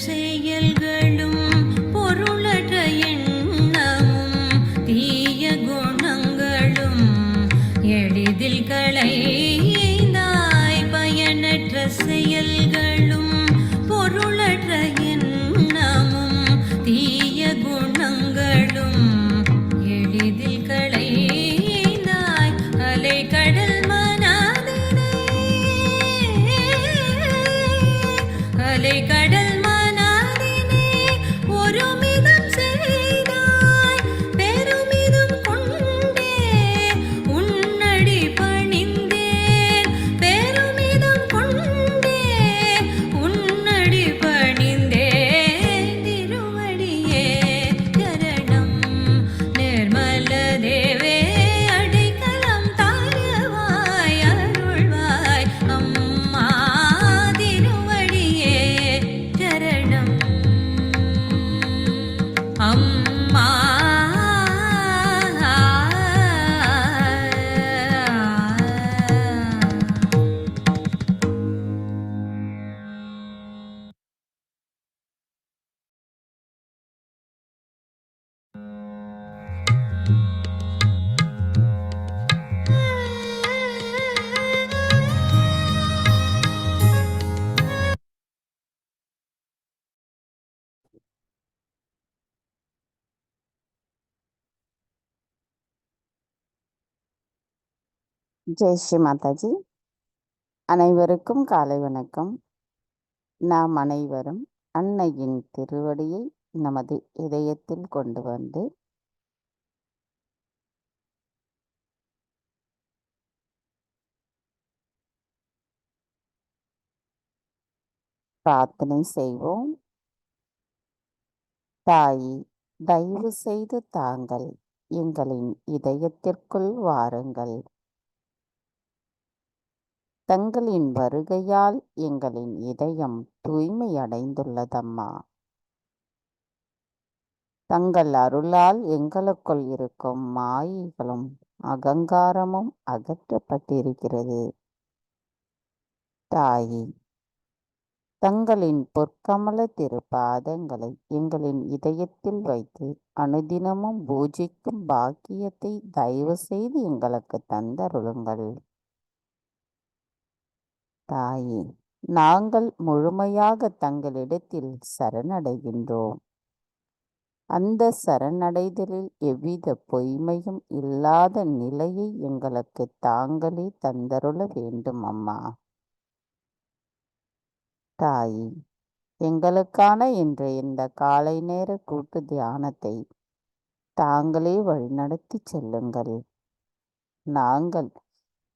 செயல்களும் பொருளற்ற எண்ணமும் தீய குணங்களும் எளிதில் களைந்தாய். பயனற்ற செயல்களும் பொருளற்ற எண்ணமும் தீய குணங்களும் எளிதில் களைந்தாய். அலைகடல் மனதினை அலைகடல் மனதினை ஒருமிதம் செய்தாய். பெருமிதம் கொண்டே உன்னடி பணிந்தேன். பெருமிதம் கொண்டே உன்னடி பணிந்தேன். திருவடியே சரணம் நிர்மல தேவே அடைக்கலம் தாயவாய் அருள்வாய் அம்மா. திருவடியே சரணம் அம்மா. ஜெய் ஸ்ரீ மாதாஜி. அனைவருக்கும் காலை வணக்கம். நாம் அனைவரும் அன்னையின் திருவடியை நமது இதயத்தில் கொண்டு வந்து பிரார்த்தனை செய்வோம். தாயி, தயவு செய்து தாங்கள் எங்களின் இதயத்திற்குள் வாருங்கள். தங்களின் வருகையால் எங்களின் இதயம் தூய்மை அடைந்துள்ளதம்மா. தங்கள் அருளால் எங்களுக்குள் இருக்கும் மாயைகளும் அகங்காரமும் அகற்றப்பட்டிருக்கிறது. தாயி, தங்களின் பொற்கமல திருப்பாதங்களை எங்களின் இதயத்தில் வைத்து அனுதினமும் பூஜிக்கும் பாக்கியத்தை தயவு செய்து எங்களுக்கு தந்தருளுங்கள். தாயே, நாங்கள் முழுமையாக தங்களிடத்தில் சரணடைகின்றோம். அந்த சரணடைதலில் எவ்வித பொய்மையும் இல்லாத நிலையை எங்களுக்கு தாங்களே தந்தருள வேண்டும் அம்மா. தாயே, எங்களுக்கான இன்றைய இந்த காலை நேர கூட்டு தியானத்தை தாங்களே வழிநடத்தி செல்லுங்கள். நாங்கள்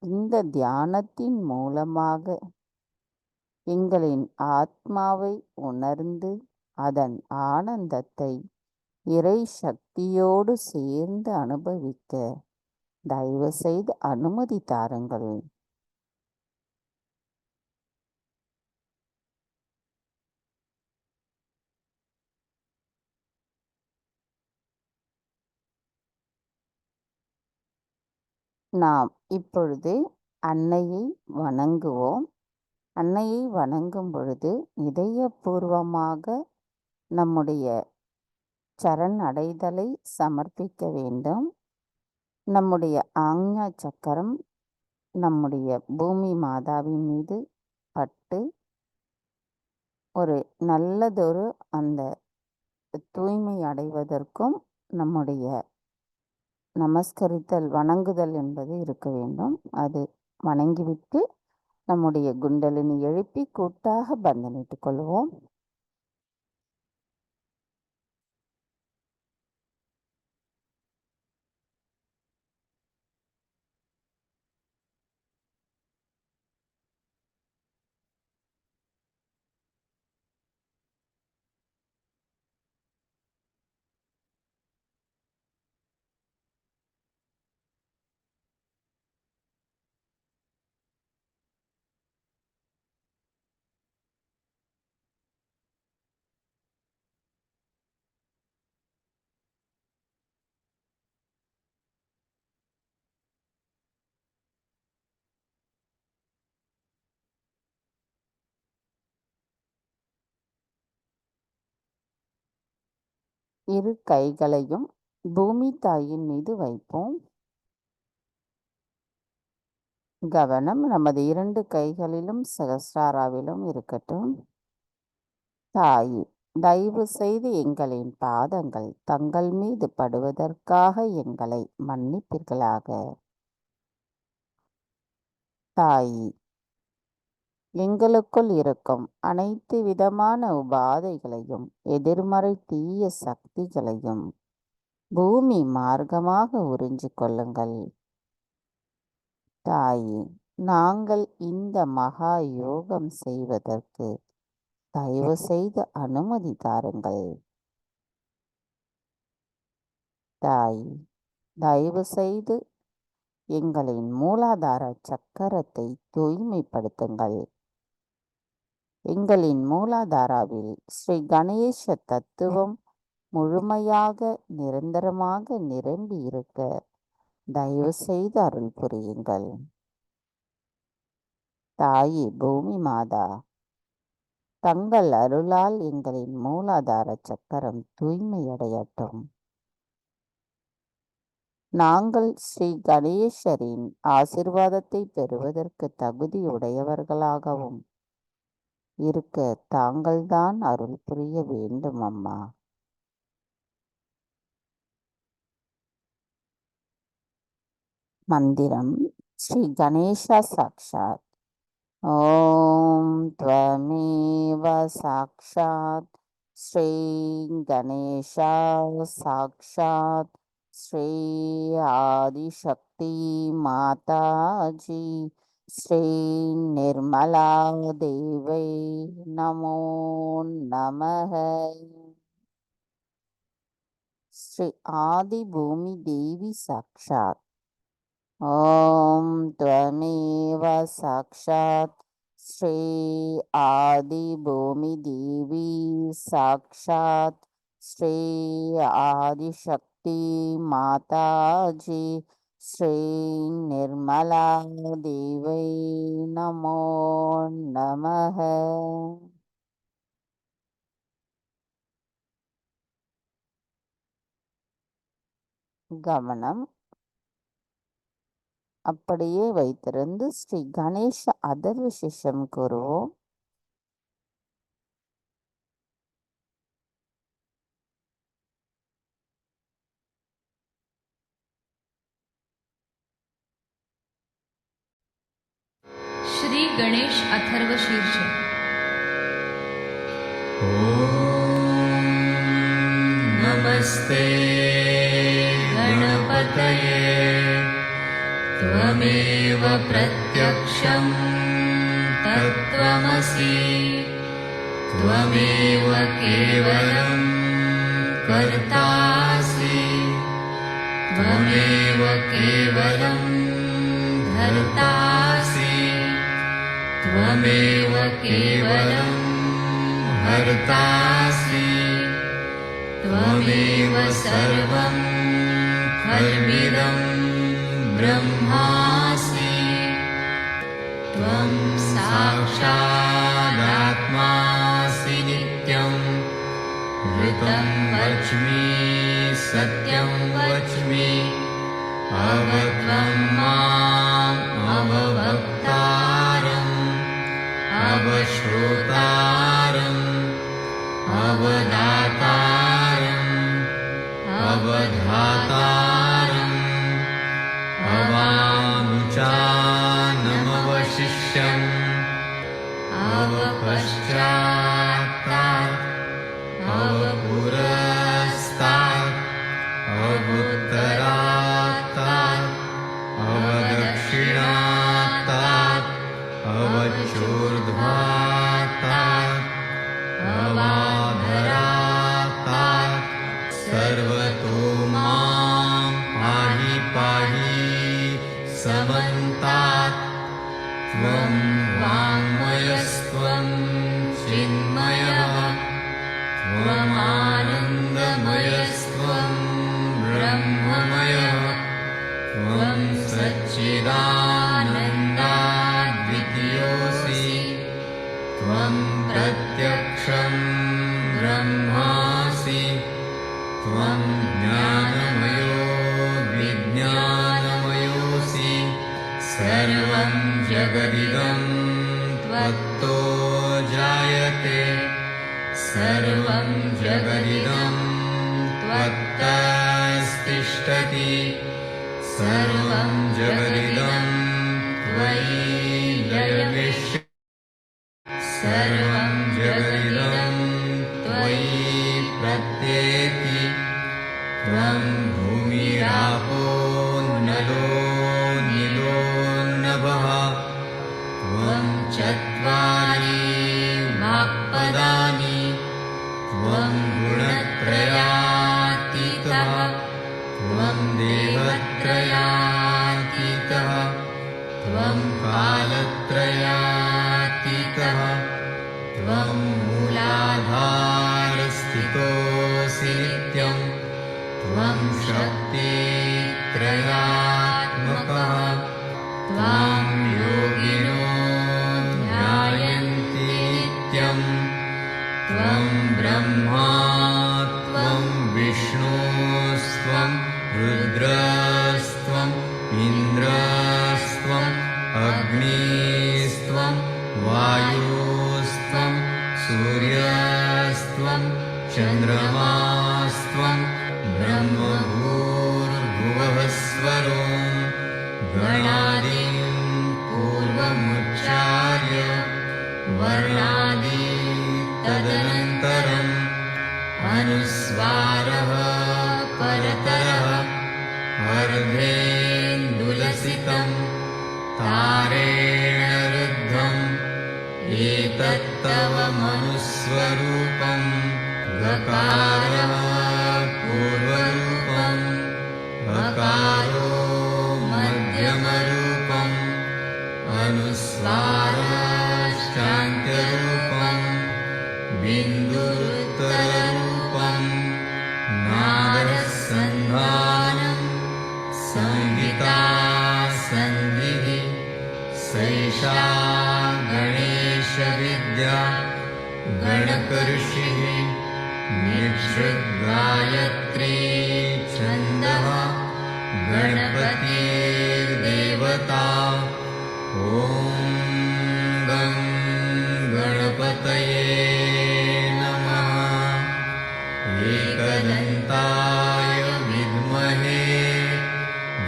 இந்த தியானத்தின் மூலமாக எங்களின் ஆத்மாவை உணர்ந்து அதன் ஆனந்தத்தை இறை சக்தியோடு சேர்ந்து அனுபவிக்க தயவு செய்து அனுமதி தாருங்கள். நாம் இப்பொழுது அன்னையை வணங்குவோம். அன்னையை வணங்கும் பொழுது இதயபூர்வமாக நம்முடைய சரணடைதலை சமர்ப்பிக்க வேண்டும். நம்முடைய ஆஞ்ஞா சக்கரம் நம்முடைய பூமி மாதாவின் மீது பட்டு ஒரு நல்லதொரு அந்த தூய்மை அடைவதற்கும் நம்முடைய நமஸ்கரித்தல் வணங்குதல் என்பது இருக்க வேண்டும். அது வணங்கிவிட்டு நம்முடைய குண்டலினி எழுப்பி கூட்டாக பந்தனிட்டுக் கொள்வோம். இரு கைகளையும் பூமி தாயின் மீது வைப்போம். கவனம் நமது 2 கைகளிலும் சகஸ்ராராவிலும் இருக்கட்டும். தாயே, தயவு செய்து எங்களின் பாதங்கள் தங்கள் மீது படுவதற்காக எங்களை மன்னிப்பீர்களாக. தாயே, எங்களுக்குள் இருக்கும் அனைத்து விதமான உபாதைகளையும் எதிர்மறை தீய சக்திகளையும் பூமி மார்க்கமாக உறிஞ்சிக் கொள்ளுங்கள். தாயே, நாங்கள் இந்த மகா யோகம் செய்வதற்கு தயவு செய்து அனுமதி தாருங்கள். தாயே, தயவு செய்து எங்களின் மூலாதார சக்கரத்தை தூய்மைப்படுத்துங்கள். எங்களின் மூலாதாராவில் ஸ்ரீ கணேச தத்துவம் முழுமையாக நிரந்தரமாக நிரம்பி இருக்க தயவு செய்து அருள் புரியுங்கள். தாயே பூமி மாதா, தங்கள் அருளால் எங்களின் மூலாதார சக்கரம் தூய்மையடையட்டும். நாங்கள் ஸ்ரீ கணேசரின் ஆசிர்வாதத்தை பெறுவதற்கு தகுதியுடையவர்களாகவும் இருக்க தாங்கள்தான் அருள் புரிய வேண்டும் அம்மா. மந்திரம் ஸ்ரீ கணேசா சாக்ஷாத். ஓம் த்வமேவ சாக்ஷாத் ஸ்ரீ கணேசா சாக்ஷாத் ஸ்ரீ ஆதிசக்தி மாதாஜி ஸ்ரீ நிர்மலா தேவை நமோ நமः. ஸ்ரீ ஆதி பூமி தேவி சாக்ஷாத். ஓம் த்வமேவ சாக்ஷாத் ஸ்ரீ ஆதி பூமி தேவி சாக்ஷாத் ஸ்ரீ ஆதிசக்தி மாதாஜி ஸ்ரீ நிர்மலா தேவை நமோ நமः. கவனம் அப்படியே வைத்திருந்து ஸ்ரீ கணேச அதர்வ சிஷம் கூறுவோம். श्री गणेश अथर्व शीर्ष. नमस्ते गणपतये त्वमेव प्रत्यक्षं तत्त्वमसि त्वमेव केवलं कर्तासि त्वमेव केवलं धर्तासि त्वमेव केवलं हर्तासि त्वमेव सर्वं खल्विदं ब्रह्मासि त्वं साक्षादात्मासि नित्यं ऋतं वच्मि सत्यं वच्मि अवत्वं माम् अववक्तारम् अवश्रोतारम् अवदातारम् अवधातारम् अवानुचानमवशिष्यम् अवपश्चात्तात् अवपुरस्तात् अवुत्तरात्तात् अवदक्षिणात्तात् अवचूर्ध्वात्तात् अवाधरात्तात् सर्वतो मां पाहि पाहि समन्तात् त्वं वाङ्मयस्त्वं चिन्मयः त्वमानन्दमयस्त्वं ब्रह्ममयः त्वं सच्चिदानन्दाद्वितीयोऽसि त्वं प्रत्यक्षं ब्रह्मासि सर्वं जगदिदं त्वत्तस्तिष्ठति सर्वं जगदिदं त्वयि लयमिष्यति सर्वं जगदिदं त्वयि प्रत्येति त्वं भूमिरापो नलो नीलो नभः त्वं चत्वारि वाक्पदानि त्वं गुणत्रयातीतः त्वं देवत्रयातीतः त्वं कालत्रयातीतः त्वं मूलाधारस्थितोऽसि नित्यं त्वं शक्तित्रयात्मकः त्वां योगिनो ध्यायन्ति नित्यं त्वं ब्रह्मा त्वं विष्णुस्त्वं रुद्रस्त्वम् इन्द्रस्त्वम् अग्निस्त्वं वायुस्त्वं सूर्यस्त्वं चन्द्रमास्त्वं ब्रह्मभूर्भुवः स्वरों गणादिं पूर्वमुच्चार्य वर्णादि तदनन्तरम् अनुस्वारः परतरः अर्धेन्दुलसितं तारेण रुद्धम् एतत्तव मनुस्वरूपं गकारः पूर्वरूपम् अकारो मध्यमरूपम् अनुस्वारश्चान्त्यरूपम् बिन्दुरुत्तररूपम् नादसन्धानम् संहिता सन्धिः सैषा गणेशविद्या गणकऋषिः निःसृद्गायत्री छन्दः गणपतिर्देवता ॐ गं गणपतये नमः एकदन्ताय विद्महे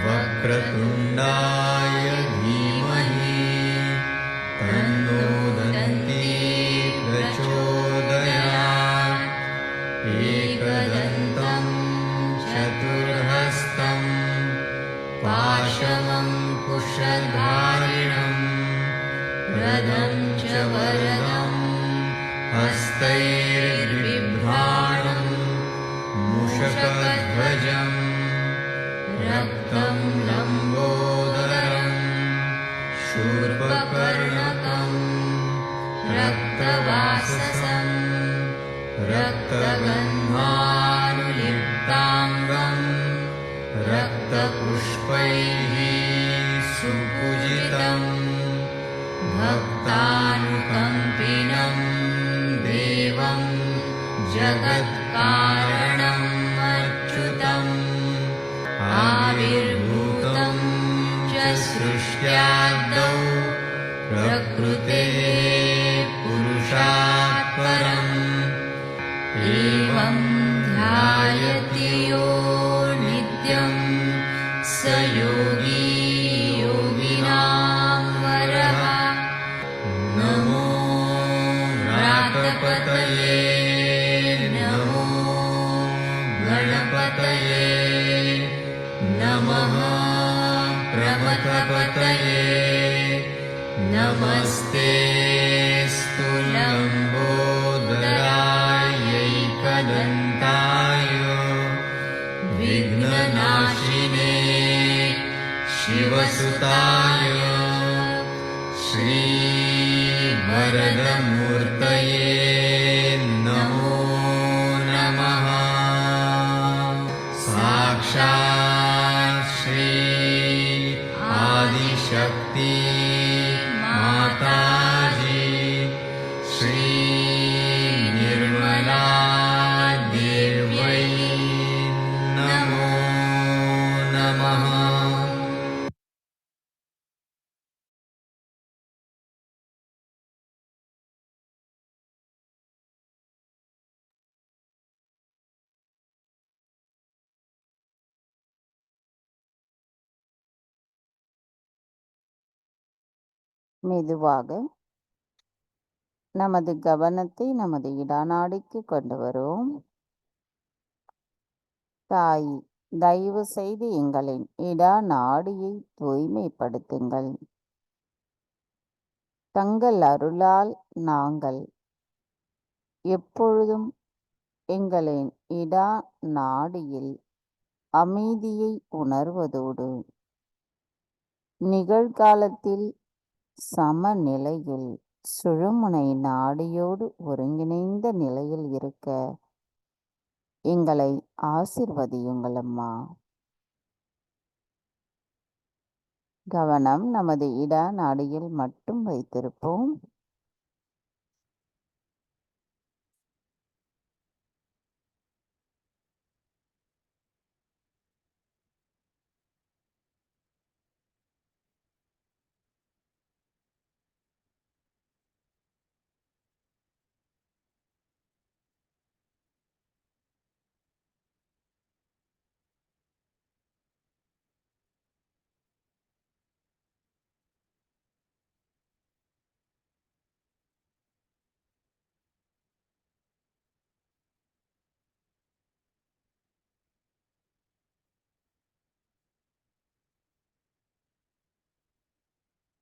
वक्रतुण्डाय धीमहि तन्नो दन्ती प्रचोदयात् एकदन्तं चतुर्हस्तं पाशमङ्कुशधारिणं रदं च वरदं हस्तैर्बिभ्राणं मूषकध्वजं रक्तं लम्बोदरं शूर्पकर्णकं रक्तवाससं रक्तगन्धानुलिप्ताङ्गं रक्तपुष्पैः सुपूजितं भक्तानुकम्पिनं देवं जगत्कारणम् अच्युतम् आविर्भूतं च सृष्ट्यादौ प्रकृतेः पुरुषात् परम् एवं ध्यायति यो नित्यं स योगी योगिनां वरः नमो व्रातपतये नमो गणपतये नमः प्रमथपतये नमस्ते लम्बोदरायैकदन्ताय विघ्ननाशिने शिवसुताय श्रीवरदमूर्तये नमो नमः साक्षात् श्री आदिशक्ति माताजी श्री निर्मला देव्यै नमो नमः। மெதுவாக நமது கவனத்தை நமது இடநாடிக்கு கொண்டு வருவோம். தாய், தயவு செய்து எங்களின் இடநாடியை தூய்மைப்படுத்துங்கள். தங்கள் அருளால் நாங்கள் எப்பொழுதும் எங்களின் இடநாடியில் அமைதியை உணர்வதோடு நிகழ்காலத்தில் சமநிலையில் சுழுமுனை நாடியோடு ஒருங்கிணைந்த நிலையில் இருக்க எங்களை ஆசிர்வதியுங்கள் அம்மா. கவனம் நமது இடநாடியில் மட்டும் வைத்திருப்போம்.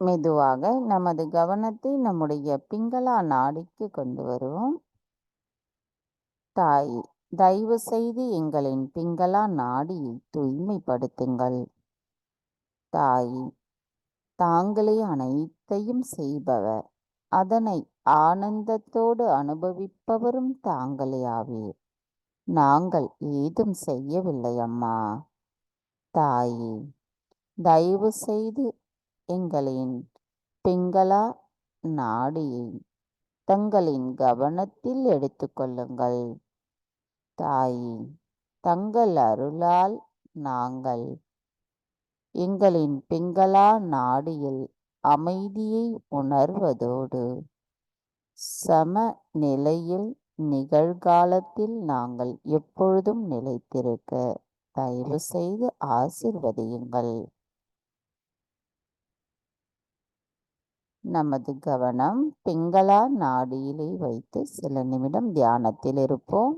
மெதுவாக நமது கவனத்தை நம்முடைய பிங்களா நாடிக்கு கொண்டு வருவோம். தாய், தயவு செய்து எங்களின் பிங்களா நாடியை தூய்மைப்படுத்துங்கள். தாய், தாங்களே அனைத்தையும் செய்பவர், அதனை ஆனந்தத்தோடு அனுபவிப்பவரும் தாங்களே ஆவீர். நாங்கள் ஏதும் செய்யவில்லை அம்மா. தாயே, தயவு செய்து எங்களின் பிங்களா நாடியை தங்களின் கவனத்தில் எடுத்துக்கொள்ளுங்கள். தாயே, தங்கள் அருளால் நாங்கள் எங்களின் பிங்களா நாடியில் அமைதியை உணர்வதோடு சமநிலையில் நிகழ்காலத்தில் நாங்கள் எப்பொழுதும் நிலைத்திருக்க தயவு செய்து ஆசிர்வதியுங்கள். நமது கவனம் பிங்களா நாடியிலே வைத்து சில நிமிடம் தியானத்தில் இருப்போம்.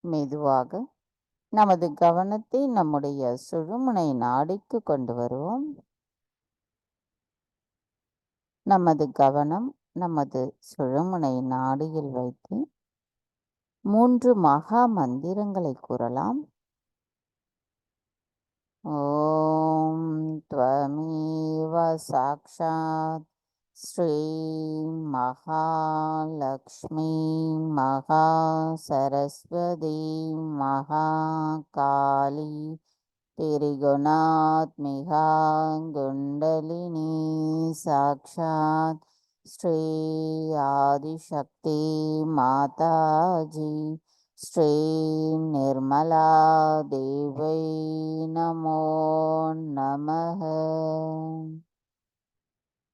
மெதுவாக நமது கவனத்தை நம்முடைய சுழுமுனை நாடிக்கு கொண்டு வருவோம். நமது கவனம் நமது சுழுமுனை நாடியில் வைத்து 3 மகா மந்திரங்களை கூறலாம். ஓம் த்வமேவ சாக்ஷாத் ஸ்ரீ மகாலக்ஷ்மி மகா சரஸ்வதி மகா காளி திரிகுணாத்மிகா குண்டலினி சாக்ஷாத் ஸ்ரீ ஆதிசக்தி மாதாஜி ஸ்ரீ நிர்மலா தேவை நமோ நமः.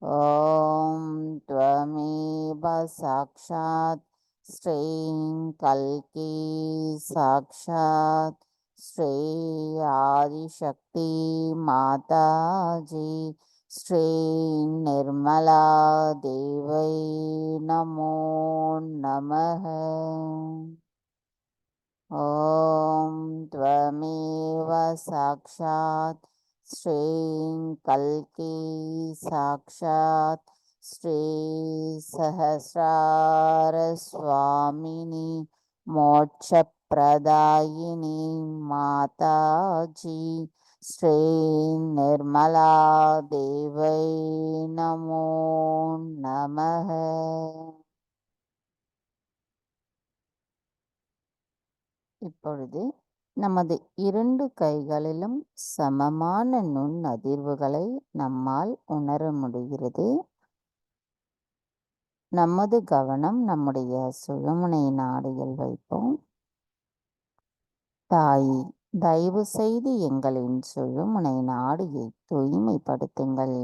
ஓம் த்வமேவ சாக்ஷாத் ஸ்ரீ கல்கி சாக்ஷாத் ஸ்ரீ ஆதிசக்தி மாதாஜி ஸ்ரீ நிர்மலா தேவை நமோ நமः. ஓம் த்வமேவ சாக்ஷாத் ஸ்ரீ கல்கி சாக்ஷாத் ஸ்ரீ சஹஸ்ரார ஸ்வாமினி மோட்சப்பிரதாயினி மாதாஜி ஸ்ரீ நிர்மலா தேவை நமோ நமः. இப்பொழுது நமது 2 கைகளிலும் சமமான நுண்ணதிர்வுகளை நம்மால் உணர முடிகிறது. நமது கவனம் நம்முடைய சுழுமுனை நாடியில் வைப்போம். தாயி, தயவு செய்து எங்களின் சுழுமுனை நாடியை தூய்மைப்படுத்துங்கள்.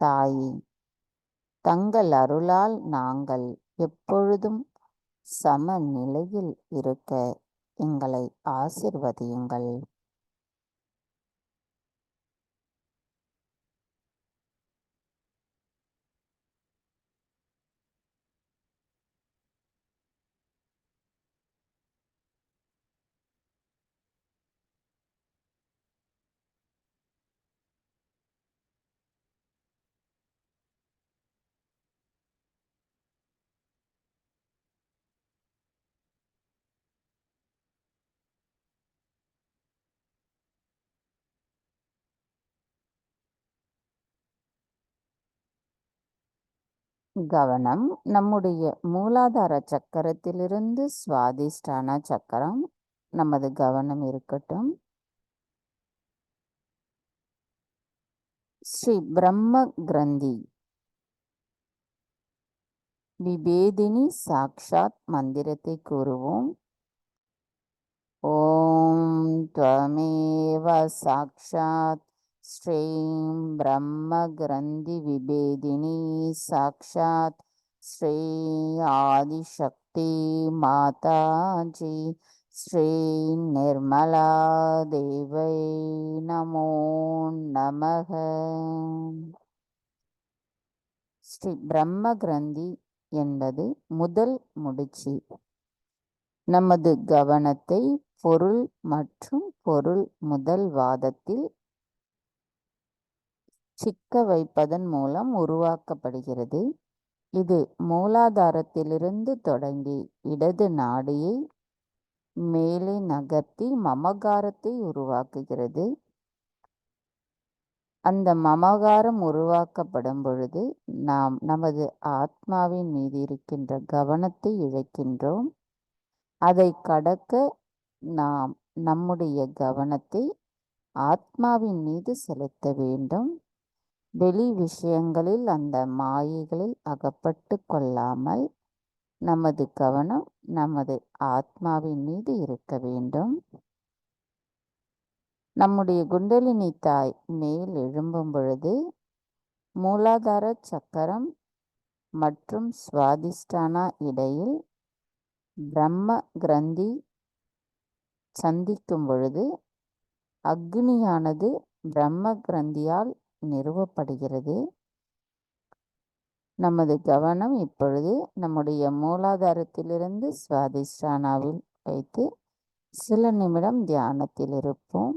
தாயி, தங்கள் அருளால் நாங்கள் எப்பொழுதும் சமநிலையில் இருக்க எங்களை ஆசிர்வதியுங்கள். கவனம் நம்முடைய மூலாதார சக்கரத்திலிருந்து சுவாதிஷ்டான சக்கரம் நமது கவனம் இருக்கட்டும். ஸ்ரீ பிரம்ம கிரந்தி விபேதினி சாக்ஷாத் மந்திரத்தை கூறுவோம். ஓம் த்வமேவ சாக்ஷாத் ஸ்ரீம் பிரம்ம கிரந்தி விபேதினி சாக்ஷாத் ஸ்ரீ ஆதிசக்தி மாதாஜி ஸ்ரீ நிர்மலா தேவை நமோ நமः. ஸ்ரீ பிரம்ம கிரந்தி என்பது முதல் முடிச்சு. நமது கவனத்தை பொருள் மற்றும் பொருள் முதல் வாதத்தில் சிக்க வைப்பதன் மூலம் உருவாக்கப்படுகிறது. இது மூலாதாரத்திலிருந்து தொடங்கி இடது நாடியை மேலே நகர்த்தி மமகாரத்தை உருவாக்குகிறது. அந்த மமகாரம் உருவாக்கப்படும் பொழுது நாம் நமது ஆத்மாவின் மீது இருக்கின்ற கவனத்தை இழக்கின்றோம். அதை கடக்க நாம் நம்முடைய கவனத்தை ஆத்மாவின் மீது செலுத்த வேண்டும். வெளி விஷயங்களில் அந்த மாயைகளில் அகப்பட்டு கொள்ளாமல் நமது கவனம் நமது ஆத்மாவின் மீது இருக்க வேண்டும். நம்முடைய குண்டலினி தாய் மேல் எழும்பும் பொழுது மூலாதார சக்கரம் மற்றும் சுவாதிஷ்டானா இடையில் பிரம்ம கிரந்தி சந்திக்கும் பொழுது அக்னியானது பிரம்ம கிரந்தியால் நிறுவப்படுகிறது. நமது கவனம் இப்பொழுது நம்முடைய மூலாதாரத்திலிருந்து சுவாதிஷ்டானாவில் வைத்து சில நிமிடம் தியானத்தில் இருப்போம்.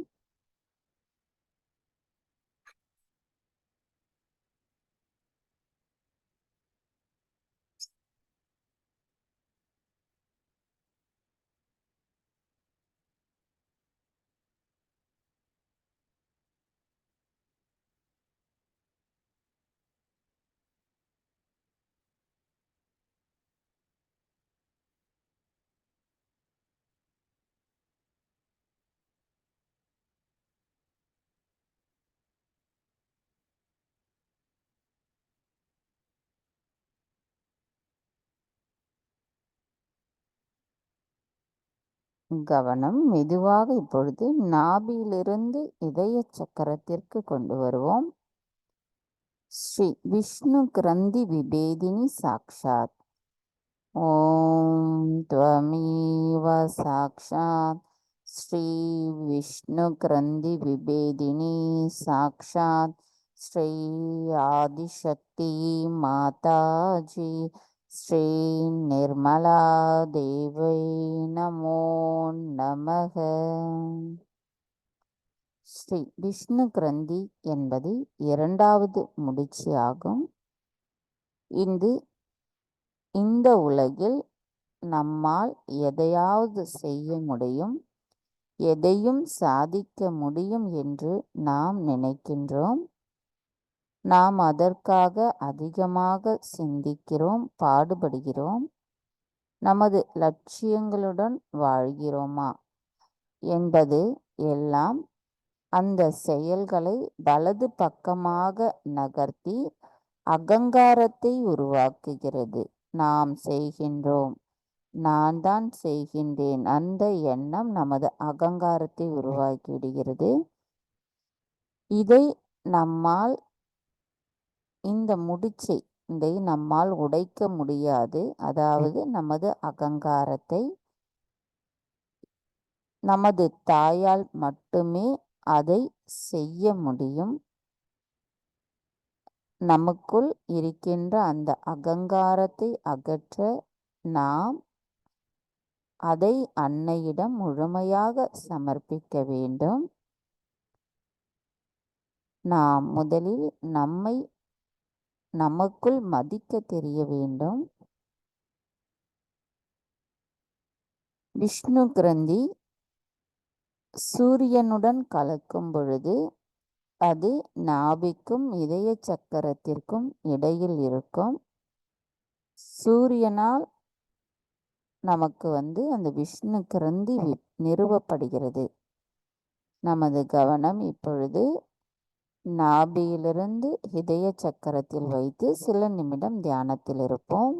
கவனம் மெதுவாக இப்பொழுது நாபியிலிருந்து இதய சக்கரத்திற்கு கொண்டு வருவோம். ஸ்ரீ விஷ்ணு கிரந்தி விபேதினி சாக்ஷாத். ஓம் த்வமேவ சாக்ஷாத் ஸ்ரீ விஷ்ணு கிரந்தி விபேதினி சாக்ஷாத் ஸ்ரீ ஆதிசக்தி மாதாஜி ஸ்ரீ நிர்மலா தேவை நமோ நமः. ஸ்ரீ விஷ்ணு கிரந்தி என்பது 2வது முடிச்சு ஆகும். இந்த உலகில் நம்மால் எதையாவது செய்ய முடியும், எதையும் சாதிக்க முடியும் என்று நாம் நினைக்கின்றோம். நாம் அதற்காக அதிகமாக சிந்திக்கிறோம், பாடுபடுகிறோம். நமது லட்சியங்களுடன் வாழ்கிறோமா என்பது எல்லாம் அந்த செயல்களை வலது பக்கமாக நகர்த்தி அகங்காரத்தை உருவாக்குகிறது. நாம் செய்கின்றோம், நான் தான் செய்கின்றேன், அந்த எண்ணம் நமது அகங்காரத்தை உருவாக்கி விடுகிறது. இந்த முடிச்சை நம்மால் உடைக்க முடியாது. அதாவது நமது அகங்காரத்தை நமது தாயால் மட்டுமே அதை செய்ய முடியும். நமக்குள் இருக்கின்ற அந்த அகங்காரத்தை அகற்ற நாம் அதை அன்னையிடம் முழுமையாக சமர்ப்பிக்க வேண்டும். நாம் முதலில் நமக்குள் மதிக்க தெரிய வேண்டும். விஷ்ணு கிரந்தி சூரியனுடன் கலக்கும் பொழுது அது நாபிக்கும் இதய சக்கரத்திற்கும் இடையில் இருக்கும். சூரியனால் நமக்கு அந்த விஷ்ணு கிரந்தி நிறுவப்படுகிறது. நமது கவனம் இப்பொழுது நாபியிலிருந்து இதய சக்கரத்தில் வைத்து சில நிமிடம் தியானத்தில் இருப்போம்.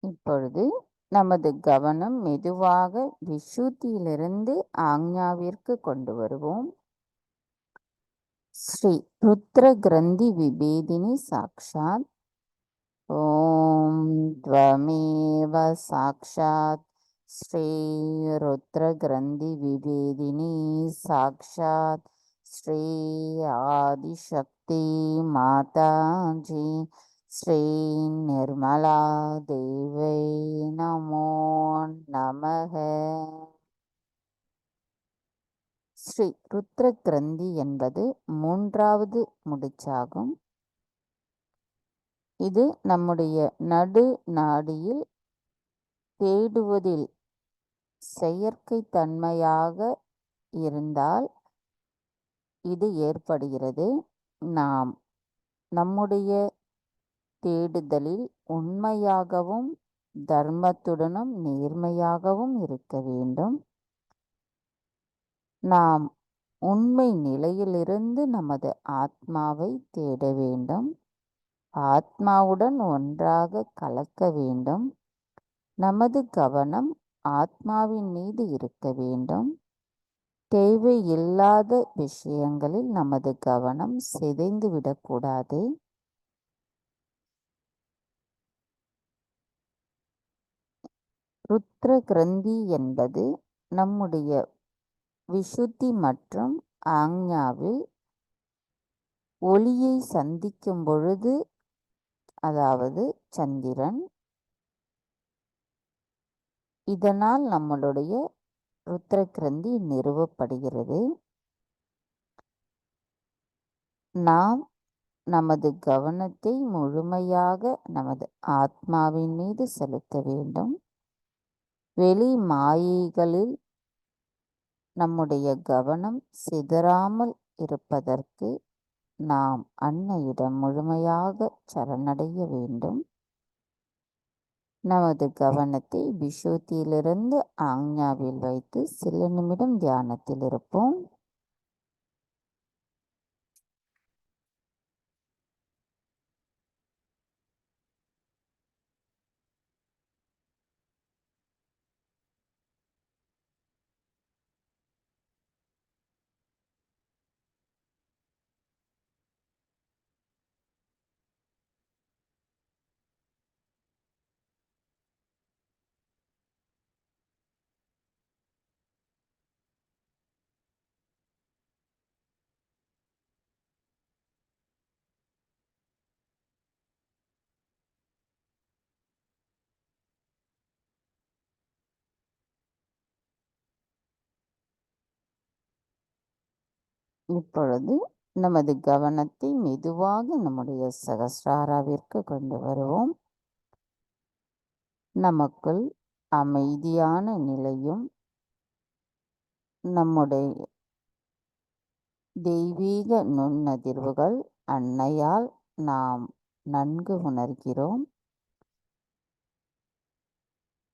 இப்பொழுது நமது கவனம் மெதுவாக விஷுத்தியிலிருந்து ஆக்ஞாவிற்கு கொண்டு வருவோம். ஸ்ரீ ருத்ர கிரந்தி விபேதினி சாக்ஷாத். ஓம் த்வமேவ சாக்ஷாத் ஸ்ரீ ருத்ர கிரந்தி விபேதினி சாக்ஷாத் ஸ்ரீ ஆதிசக்தி மாதாஜி ஸ்ரீ நிர்மலா தேவை நமோ நமக. ஸ்ரீ ருத்ர கிரந்தி என்பது மூன்றாவது முடிச்சாகும். இது நம்முடைய நடு நாடியில் தேடுவதில் செயற்கை தன்மையாக இருந்தால் இது ஏற்படுகிறது. நாம் நம்முடைய தேடுதலில் உண்மையாகவும் தர்மத்துடனும் நேர்மையாகவும் இருக்க வேண்டும். நாம் உண்மை நிலையிலிருந்து நமது ஆத்மாவை தேட வேண்டும். ஆத்மாவுடன் ஒன்றாக கலக்க வேண்டும். நமது கவனம் ஆத்மாவின் மீது இருக்க வேண்டும். தேவையில்லாத விஷயங்களில் நமது கவனம் சிதைந்து விடக்கூடாது. ருத்ர கிரந்தி என்பது நம்முடைய விஷுத்தி மற்றும் ஆக்ஞாவில் ஒளியை சந்திக்கும் பொழுது, அதாவது சந்திரன், இதனால் நம்மளுடைய ருத்ர கிரந்தி நிறுவப்படுகிறது. நாம் நமது கவனத்தை முழுமையாக நமது ஆத்மாவின் மீது செலுத்த வேண்டும். வெளி மாயைகளில் நம்முடைய கவனம் சிதறாமல் இருப்பதற்கு நாம் அன்னையிடம் முழுமையாக சரணடைய வேண்டும். நமது கவனத்தை பிஷுத்தியிலிருந்து ஆக்ஞாவில் வைத்து சில நிமிடம் தியானத்தில் இருப்போம். இப்பொழுது நமது கவனத்தை மெதுவாக நம்முடைய சகஸ்ராராவிற்கு கொண்டு வருவோம். நமக்குள் அமைதியான நிலையும் நம்முடைய தெய்வீக நுண்ணதிர்வுகள் அன்னையால் நாம் நன்கு உணர்கிறோம்.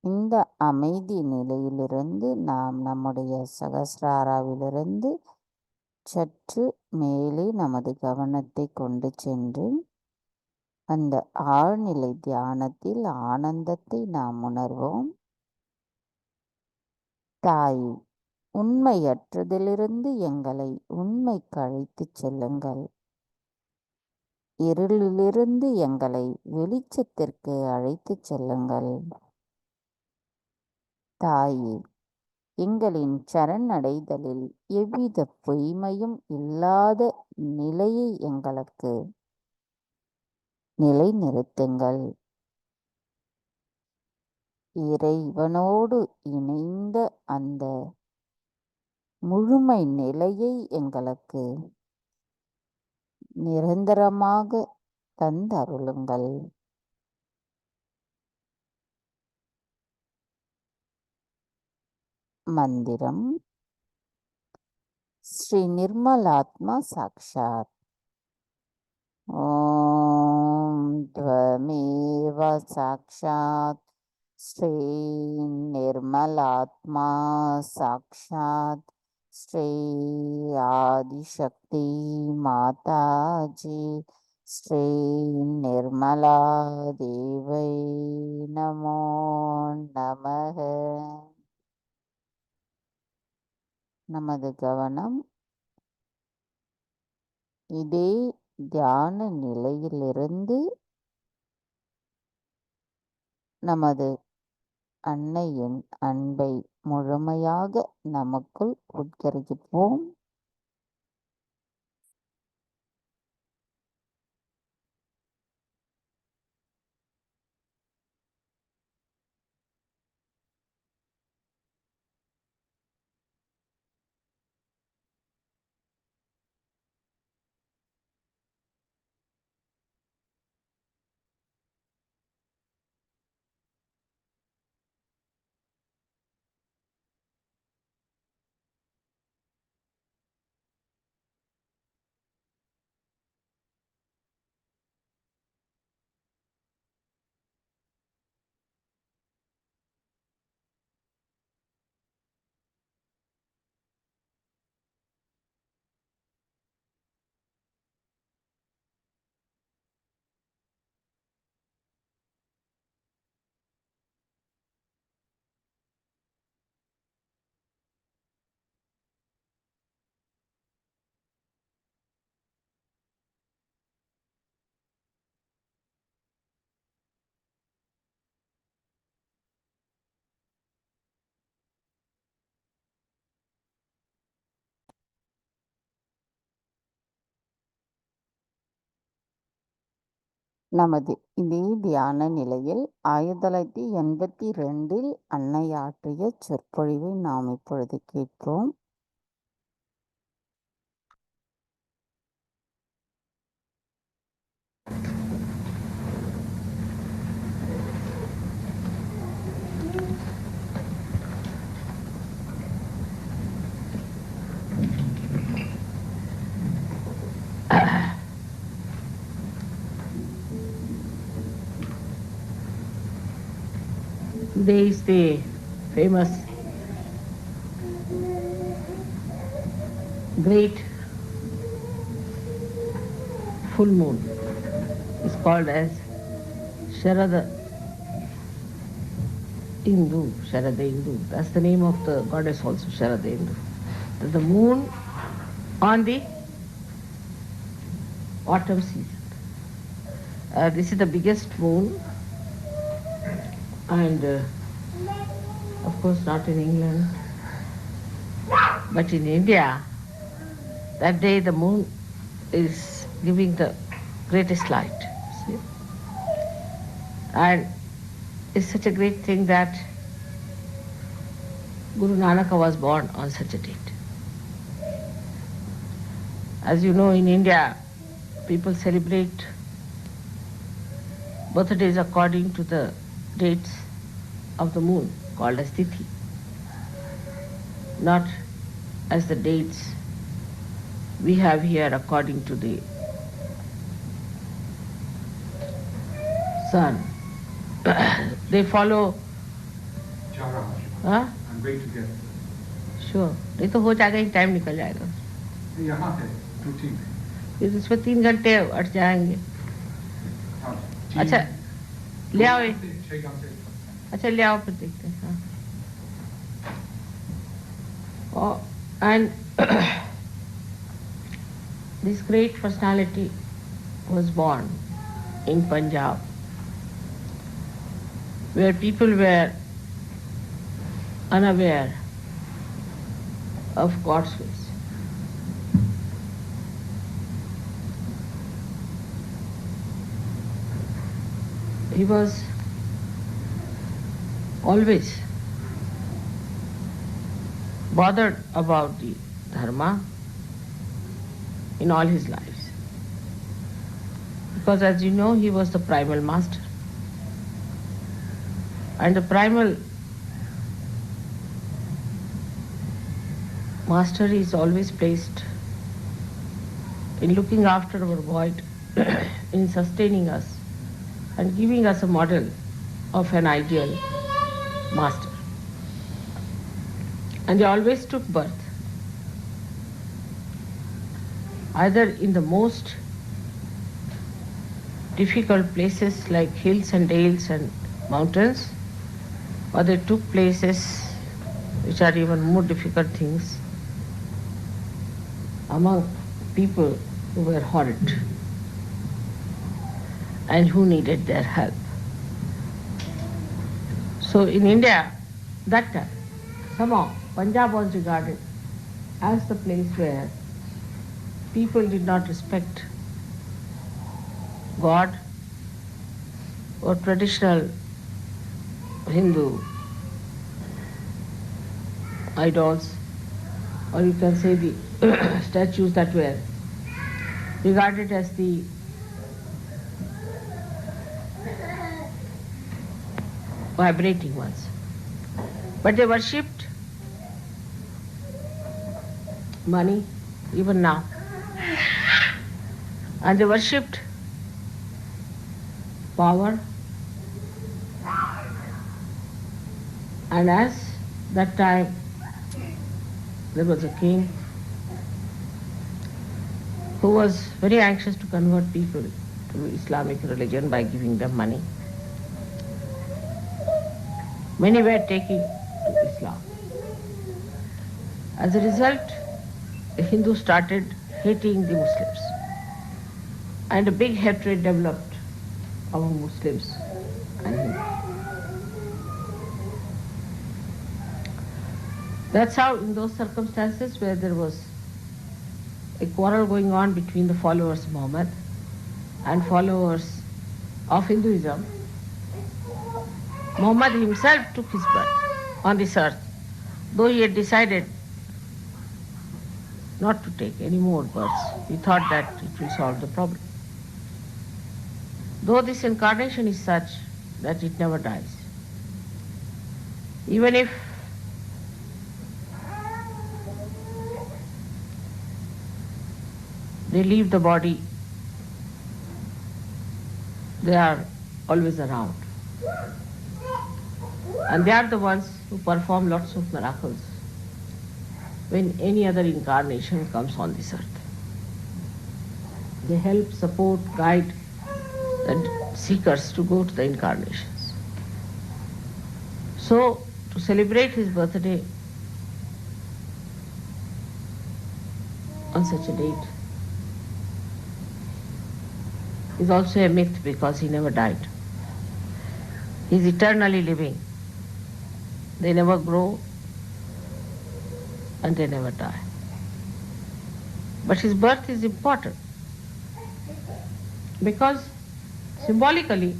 இந்த அமைதி நிலையிலிருந்து நாம் நம்முடைய சகஸ்ராராவிலிருந்து சற்று மேலே நமது கவனத்தை கொண்டு சென்று அந்த ஆழ்நிலை தியானத்தில் ஆனந்தத்தை நாம் உணர்வோம். தாய், உண்மையற்றதிலிருந்து எங்களை உண்மைக்கு அழைத்துச் செல்லுங்கள். இருளிலிருந்து எங்களை வெளிச்சத்திற்கு அழைத்துச் செல்லுங்கள். தாயே, எங்களின் சரணடைதலில் எவ்வித பொய்மையும் இல்லாத நிலையை எங்களுக்கு நிலைநிறுத்துங்கள். இறைவனோடு இணைந்த அந்த முழுமை நிலையை எங்களுக்கு நிரந்தரமாக தந்தருளுங்கள். மந்திரம். ஸ்ரீ நிர்மலாத்மா சாக்ஷாத். ஓம் த்வமேவ சாக்ஷாத் ஸ்ரீ நிர்மலாத்மா சாக்ஷாத் ஸ்ரீ ஆதிசக்தி மாதாஜி ஸ்ரீ நிர்மலா தேவை நமோ நமக. நமது கவனம் இதே தியான நிலையிலிருந்து நமது அன்னையின் அன்பை முழுமையாக நமக்குள் உட்கரிப்போம். நமது இதே தியான நிலையில் 1982 அன்னை ஆற்றிய சொற்பொழிவை நாம் இப்பொழுது கேட்போம். Today is the famous great full moon. It's called as Sharada Indu, Sharada Indu. That's the name of the goddess also, Sharada Indu. The moon on the autumn season. This is the biggest moon, and of course not in England, but in India. That day the moon is giving the greatest light. See? And it's such a great thing that Guru Nanak was born on such a date. As you know, in India, people celebrate birthdays according to the dates of the moon, called as Tithi, not as the dates we have here according to the sun. They follow. हाँ? I'm going to get. Sure. नहीं तो हो जाएगा ही, time निकल जाएगा. यहाँ है, routine है. फिर इसमें 3 घंटे अट जाएंगे. हाँ, अच्छा, ले आओ ये. 6 घंटे. अच्छा ले आओ फिर देखते हैं. हाँ. And this great personality was born in Punjab, where people were unaware of God's ways. He was always bothered about the dharma in all his lives. Because as you know, he was the primal master. And the primal master is always placed in looking after our void, in sustaining us and giving us a model of an ideal master. And they always took birth either in the most difficult places like hills and dales and mountains, or they took places which are even more difficult things among people who were horrid and who needed their help. So in India, that time, somehow Punjab was regarded as the place where people did not respect God or traditional Hindu idols, or you can say the statues that were regarded as the vibrating ones. But they worshipped money even now. And they worshipped power. And as that time there was a king who was very anxious to convert people to Islamic religion by giving them money. Many were taking to Islam. As a result, the Hindus started hating the Muslims, and a big hatred developed among Muslims and Hindus. That's how, in those circumstances where there was a quarrel going on between the followers of Muhammad and followers of Hinduism, Muhammad himself took his birth on this earth, though he had decided not to take any more births. He thought that it will solve the problem. Though this incarnation is such that it never dies. Even if they leave the body, they are always around. And they are the ones who perform lots of miracles when any other incarnation comes on this earth. They help, support, guide the seekers to go to the incarnations. So, to celebrate his birthday on such a date is also a myth because he never died. He is eternally living. They never grow and they never die. But his birth is important because symbolically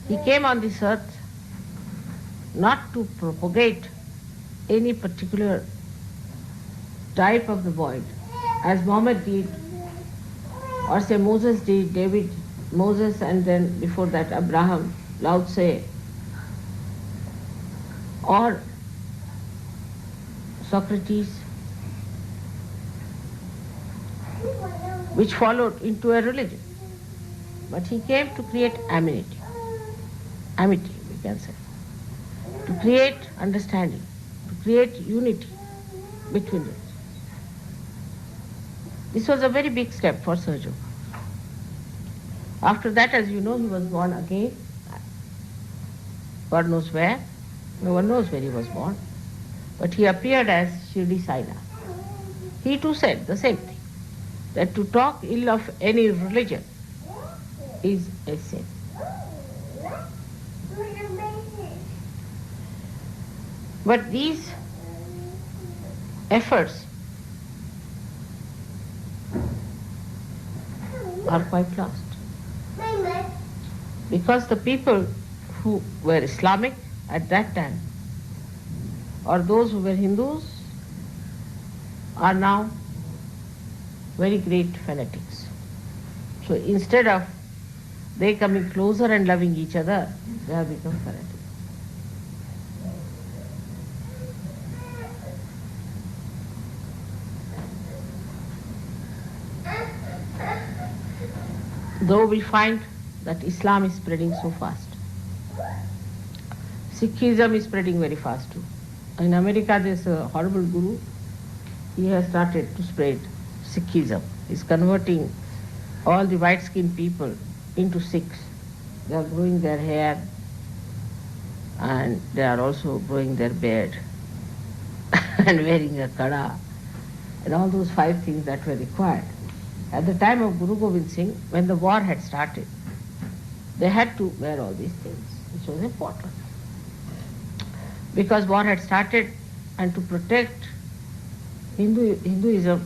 he came on this earth not to propagate any particular type of the void, as Muhammad did, or say Moses did, Moses and then before that Abraham, Lao Tse, or Socrates, which followed into a religion. But he came to create amity, we can say, to create understanding, to create unity between them. This was a very big step for Sergio. After that, as you know, he was born again. God knows where. No one knows where he was born. But he appeared as Shirdi Sai Nath. He too said the same thing, that to talk ill of any religion is a sin. But these efforts are quite lost. Because the people who were Islamic at that time, or those who were Hindus, are now very great fanatics. So instead of they coming closer and loving each other, they have become fanatics. Though we find that Islam is spreading so fast, Sikhism is spreading very fast too. In America, there's a horrible guru. He has started to spread Sikhism. He's converting all the white-skinned people into Sikhs. They are growing their hair and they are also growing their beard and wearing a kada and all those 5 things that were required. At the time of Guru Gobind Singh, when the war had started, they had to wear all these things, which was important. Because war had started, and to protect Hinduism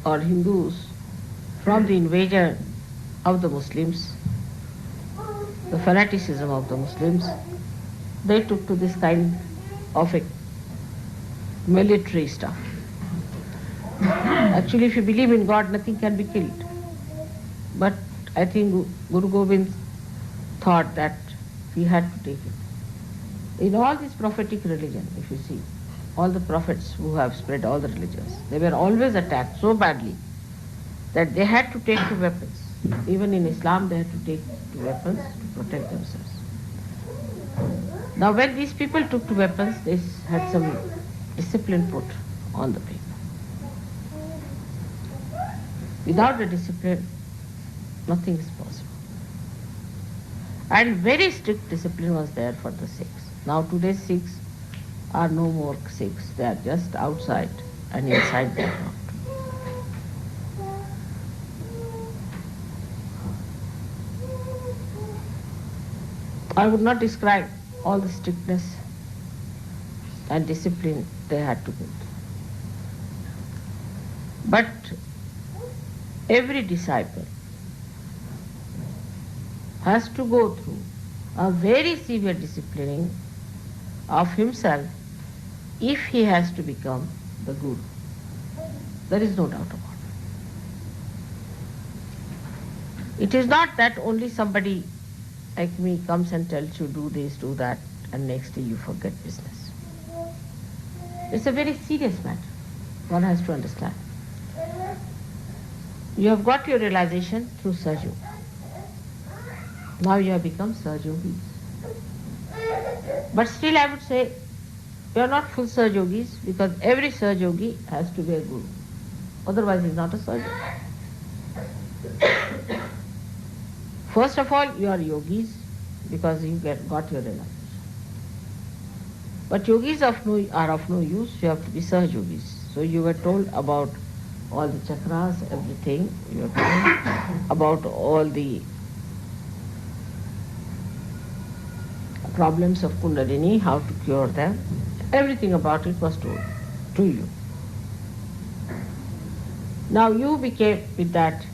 or Hindus from the invasion of the Muslims, the fanaticism of the Muslims, they took to this kind of a military stuff. Actually, if you believe in God, nothing can be killed. But I think Guru Gobind thought that he had to take it. In all this prophetic religion, if you see, all the prophets who have spread all the religions, they were always attacked so badly that they had to take to weapons. Even in Islam, they had to take to weapons to protect themselves. Now, when these people took to weapons, they had some discipline put on the people. Without the discipline, nothing is possible. And very strict discipline was there for the Sikhs. Now today's Sikhs are no more Sikhs. They are just outside and inside they are not. I would not describe all the strictness and discipline they had to build. But every disciple has to go through a very severe disciplining of himself if he has to become the Guru. There is no doubt about it. It is not that only somebody like me comes and tells you do this, do that, and next day you forget business. It's a very serious matter. One has to understand. You have got your realization through Sergio. Now you have become Sergio Bees. But still I would say you are not full Sahaj Yogis, because every Sahaj Yogi has to be a guru. Otherwise he is not a Sahaj Yogi. First of all, you are yogis because you got your realization. But yogis are of no use, you have to be Sahaj Yogis. So you were told about all the chakras, everything. You were told about all the problems of Kundalini, how to cure them. Everything about it was told to you. Now you became with that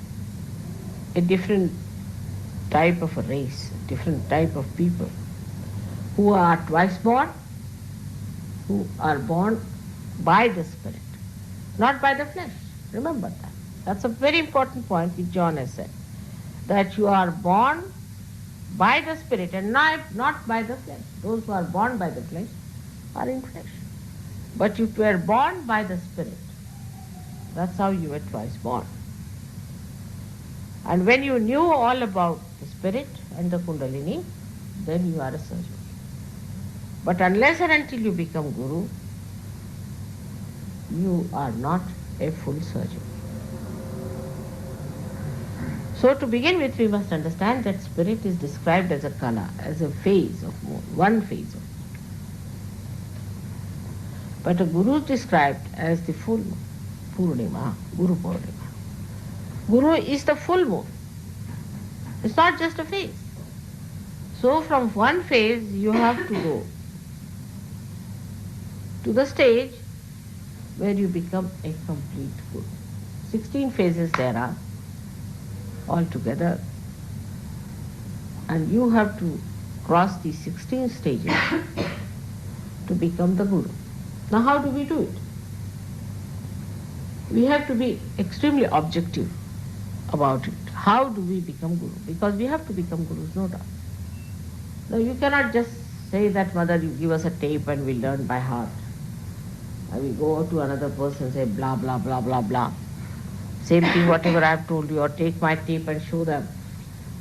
a different type of a race, different type of people who are twice born, who are born by the Spirit, not by the flesh. Remember that. That's a very important point which John has said, that you are born by the Spirit and not by the flesh. Those who are born by the flesh are in flesh. But if you were born by the Spirit, that's how you were twice born. And when you knew all about the Spirit and the Kundalini, then you are a Sahaj Yogi. But unless and until you become Guru, you are not a full Sahaj Yogi. So to begin with, we must understand that Spirit is described as a kala, as a phase of moon, one phase of moon. But a Guru is described as the full moon, Purnima, Guru Purnima. Guru is the full moon. It's not just a phase. So from one phase you have to go to the stage where you become a complete Guru. 16 phases there are altogether, and you have to cross these 16 stages to become the Guru. Now how do we do it? We have to be extremely objective about it. How do we become Guru? Because we have to become Gurus, no doubt. Now you cannot just say that, Mother, you give us a tape and we learn by heart. And we go to another person and say blah, blah, blah, blah, blah. Same thing, whatever I have told you, or take my tape and show them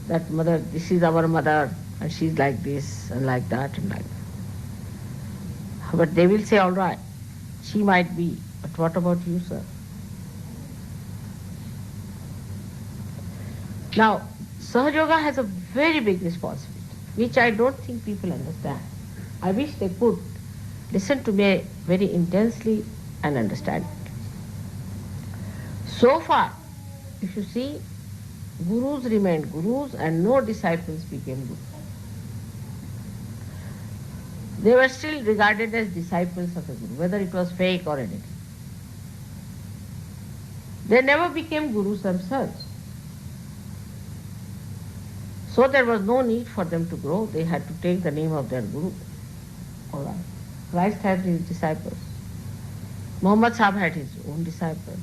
that, Mother, this is our mother, and she's like this and like that and like that. But they will say, all right, she might be, but what about you, sir? Now, Sahaj Yoga has a very big responsibility, which I don't think people understand. I wish they could listen to me very intensely and understand it. So far, if you see, Gurus remained Gurus and no disciples became Gurus. They were still regarded as disciples of a Guru, whether it was fake or anything. They never became Gurus themselves. So there was no need for them to grow. They had to take the name of their Guru. All right. Christ had his disciples. Muhammad Sahib had his own disciples.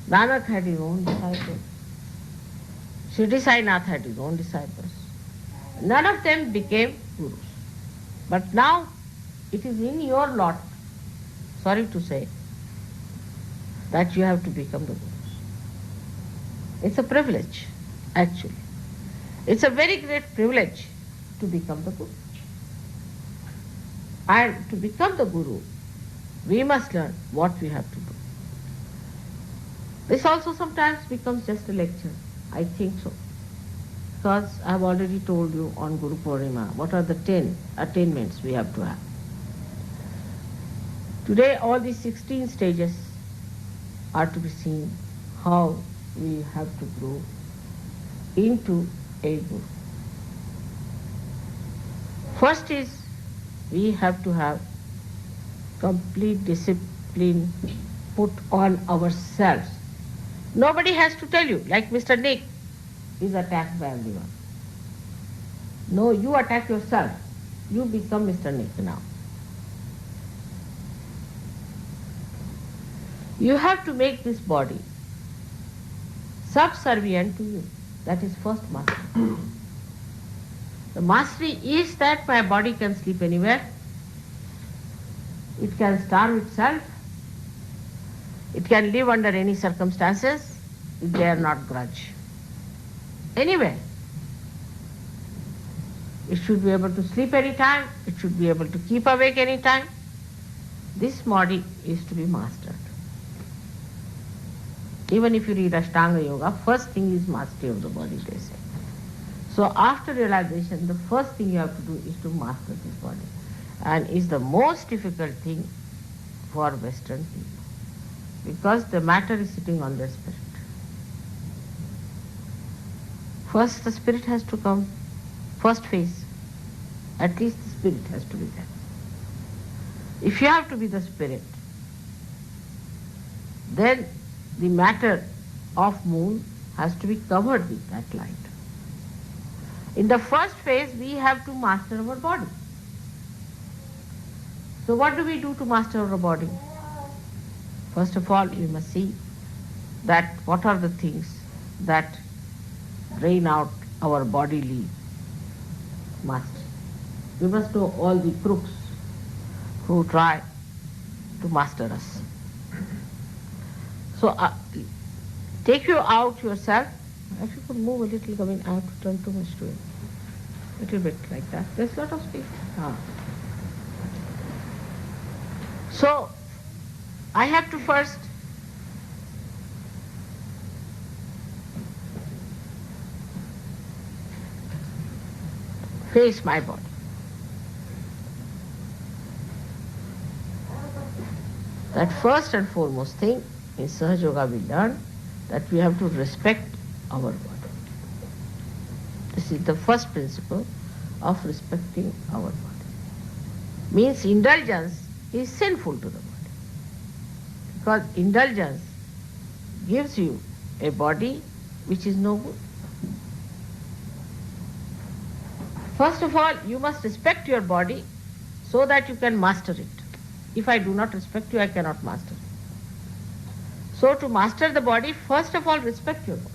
Nanak had his own disciples. Shirdi Sai Nath had his own disciples. None of them became Gurus. But now it is in your lot, sorry to say, that you have to become the Gurus. It's a privilege, actually. It's a very great privilege to become the Guru. And to become the Guru, we must learn what we have to do. This also sometimes becomes just a lecture. I think so. Because I have already told you on Guru Purnima what are the 10 attainments we have to have. Today all these 16 stages are to be seen how we have to grow into a Guru. First is we have to have complete discipline put on ourselves. Nobody has to tell you, like Mr. Nick is attacked by everyone. No, you attack yourself. You become Mr. Nick now. You have to make this body subservient to you. That is first mastery. The mastery is that my body can sleep anywhere. It can starve itself. It can live under any circumstances. It dare not grudge. Anywhere. It should be able to sleep anytime. It should be able to keep awake anytime. This body is to be mastered. Even if you read Ashtanga Yoga, first thing is mastery of the body, they say. So after realization, the first thing you have to do is to master this body. And is the most difficult thing for Western people. Because the matter is sitting on their spirit. First the spirit has to come, first phase. At least the spirit has to be there. If you have to be the spirit, then the matter of moon has to be covered with that light. In the first phase, we have to master our body. So what do we do to master our body? First of all, we must see that what are the things that drain out our bodily mastery. We must know all the crooks who try to master us. So take you out yourself. If you could move a little, I mean, I have to turn too much to it. A little bit like that. There's a lot of space. So I have to first face my body. That first and foremost thing in Sahaja Yoga we learn that we have to respect our body. This is the first principle of respecting our body. Means indulgence is sinful to the body. Because indulgence gives you a body which is no good. First of all, you must respect your body so that you can master it. If I do not respect you, I cannot master it. So to master the body, first of all, respect your body.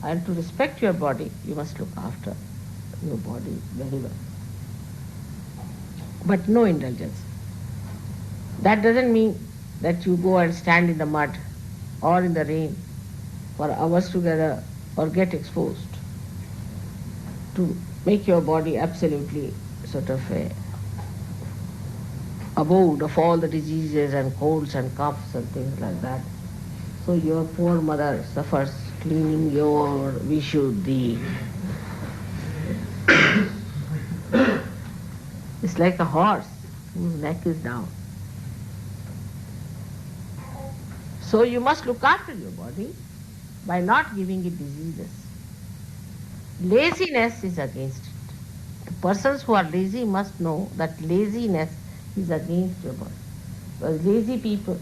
And to respect your body, you must look after your body very well. But no indulgence. That doesn't mean that you go and stand in the mud or in the rain for hours together or get exposed to make your body absolutely sort of a abode of all the diseases and colds and coughs and things like that. So your poor mother suffers cleaning your Vishuddhi. It's like a horse whose neck is down. So you must look after your body by not giving it diseases. Laziness is against it. Persons who are lazy must know that laziness is against your body. Because lazy people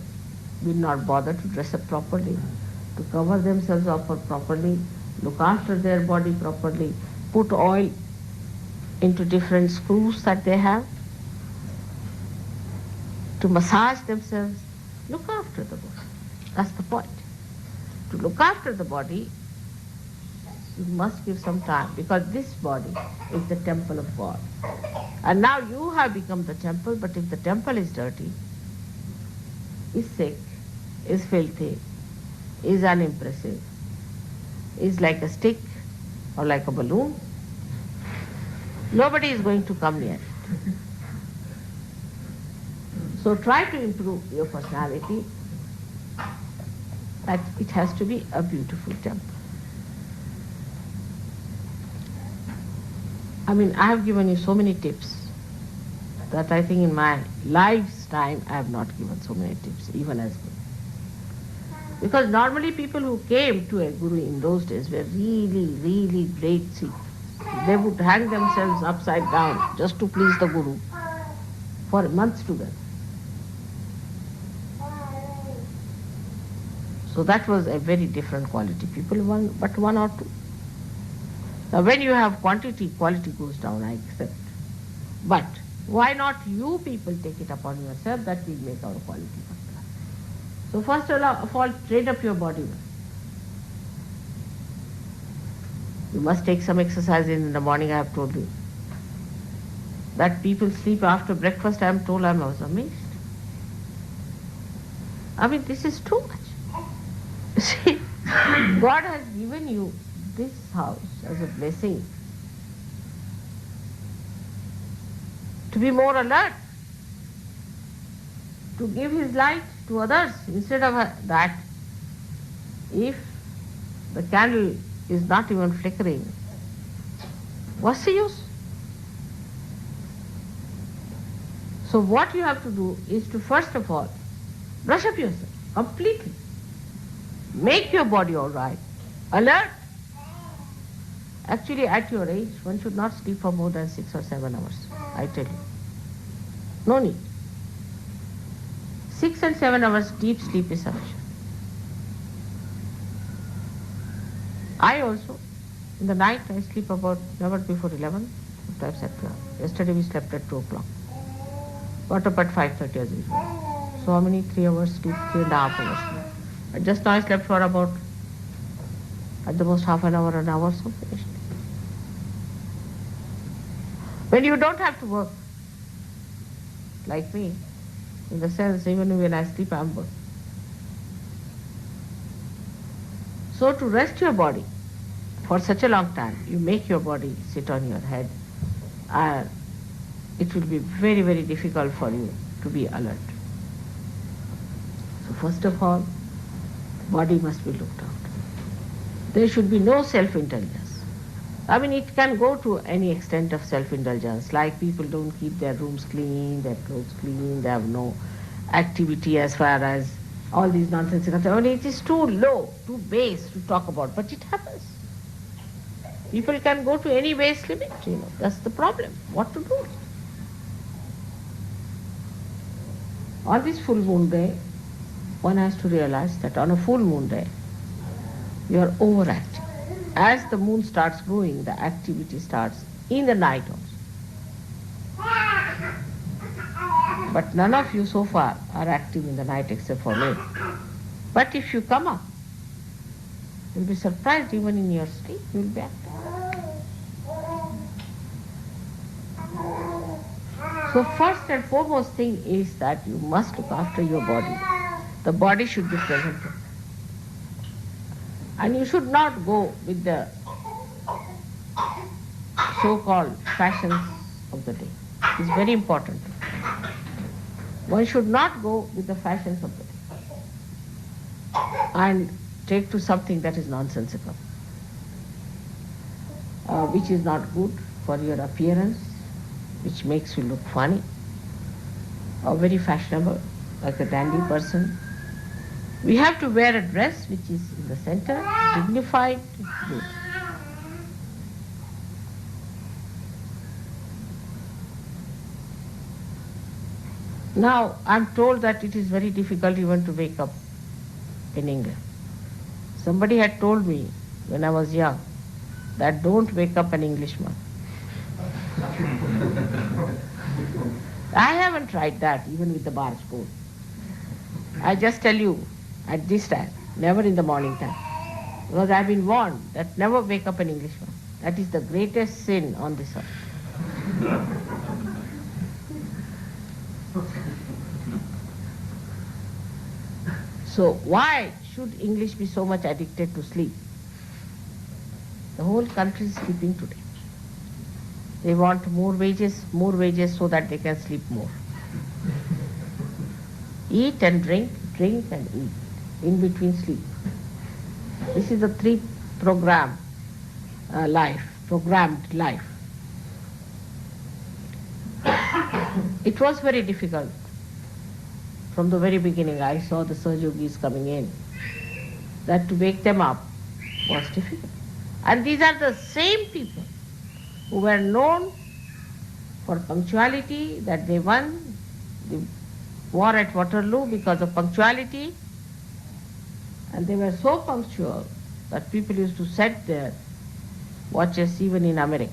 will not bother to dress up properly, to cover themselves up properly, look after their body properly, put oil into different screws that they have, to massage themselves, look after the body. That's the point. To look after the body, you must give some time, because this body is the temple of God. And now you have become the temple, but if the temple is dirty, is sick, is filthy, is unimpressive, is like a stick or like a balloon, nobody is going to come near it. So try to improve your personality, that it has to be a beautiful temple. I mean, I have given you so many tips that I think in my lifetime I have not given so many tips, even as Guru. Because normally people who came to a Guru in those days were really, really great Sikhs. They would hang themselves upside down just to please the Guru for months together. So that was a very different quality. People, but one or two. Now when you have quantity, quality goes down, I accept. But why not you people take it upon yourself that we make our quality first class? So first of all, train up your body well. You must take some exercise in the morning, I have told you. That people sleep after breakfast, I am told, I was amazed. I mean, this is too much. See, God has given you this house as a blessing to be more alert, to give his light to others. Instead of that, if the candle is not even flickering, what's the use? So what you have to do is to first of all brush up yourself completely. Make your body all right, alert. Actually, at your age, one should not sleep for more than 6 or 7 hours, I tell you. No need. 6 and 7 hours deep sleep is sufficient. I also, in the night, I sleep about never before 11, sometimes at 12. Yesterday we slept at 2 o'clock. Got up at 5:30 as usual. So how many? 3 hours sleep, 3.5 hours sleep. And just now I slept for about, at the most half an hour, so finished. When you don't have to work, like me, in the sense even when I sleep I'm working. So to rest your body for such a long time, you make your body sit on your head, and it will be very, very difficult for you to be alert. So first of all, body must be looked after. There should be no self-indulgence. I mean, it can go to any extent of self-indulgence, like people don't keep their rooms clean, their clothes clean, they have no activity as far as all these nonsense. I mean, it is too low, too base to talk about, but it happens. People can go to any base limit, that's the problem. What to do? On this full moon day, one has to realize that on a full moon day, you are overactive. As the moon starts growing, the activity starts in the night also. But none of you so far are active in the night except for me. But if you come up, you'll be surprised even in your sleep, you'll be active. So first and foremost thing is that you must look after your body. The body should be presented. And you should not go with the so-called fashions of the day. It's very important. One should not go with the fashions of the day and take to something that is nonsensical, which is not good for your appearance, which makes you look funny, or very fashionable, like a dandy person. We have to wear a dress which is in the center, dignified, good. Now, I'm told that it is very difficult even to wake up in England. Somebody had told me when I was young that don't wake up an Englishman. I haven't tried that even with the barge boat. I just tell you, at this time, never in the morning time. Because I've been warned that never wake up an Englishman. That is the greatest sin on this earth. So why should English be so much addicted to sleep? The whole country is sleeping today. They want more wages so that they can sleep more. Eat and drink, drink and eat. In between sleep. This is the programmed life. It was very difficult. From the very beginning, I saw the Sahajogis coming in. That to wake them up was difficult. And these are the same people who were known for punctuality, that they won the war at Waterloo because of punctuality. And they were so punctual that people used to set their watches even in America.